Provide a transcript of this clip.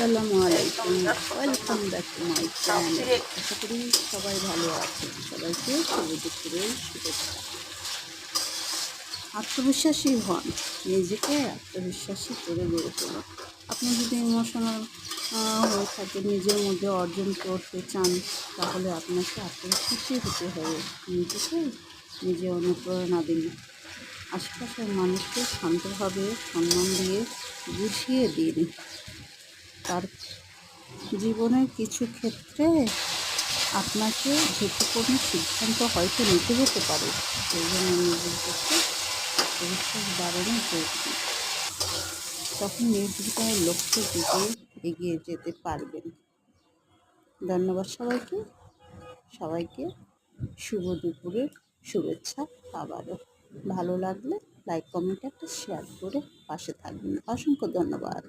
আসসালামু আলাইকুম, welcome back to my channel. আশা করি সবাই ভালো আছেন। সবাইকে শুভ দুপুরের শুভেচ্ছা। আত্মবিশ্বাসী হন, নিজেকে আত্মবিশ্বাসী করে গড়ে তোলুন। আপনি যদি ইমোশনাল হয়ে থাকেন, নিজের মধ্যে অর্জন করতে চান, তাহলে আপনাকে আত্মবিশ্বাসী হতে হবে। নিজেকে নিজে অনুপ্রেরণা দিন। আশেপাশের মানুষকে শান্তভাবে সম্মান দিয়ে বুঝিয়ে দিন। তার জীবনের কিছু ক্ষেত্রে আপনাকে ঝুঁকিপূর্ণ সিদ্ধান্ত হয়তো নিতে হতে পারে। সেই জন্য নিজের পক্ষে আত্মবিশ্বাস বাড়ানো জরুরি। তখন নির্বিঘ্নে লক্ষ্যের দিকে এগিয়ে যেতে পারবেন। ধন্যবাদ সবাইকে। সবাইকে শুভ দুপুরের শুভেচ্ছা আবারও। ভালো লাগলে লাইক, কমেন্ট একটা শেয়ার করে পাশে থাকবেন। অসংখ্য ধন্যবাদ।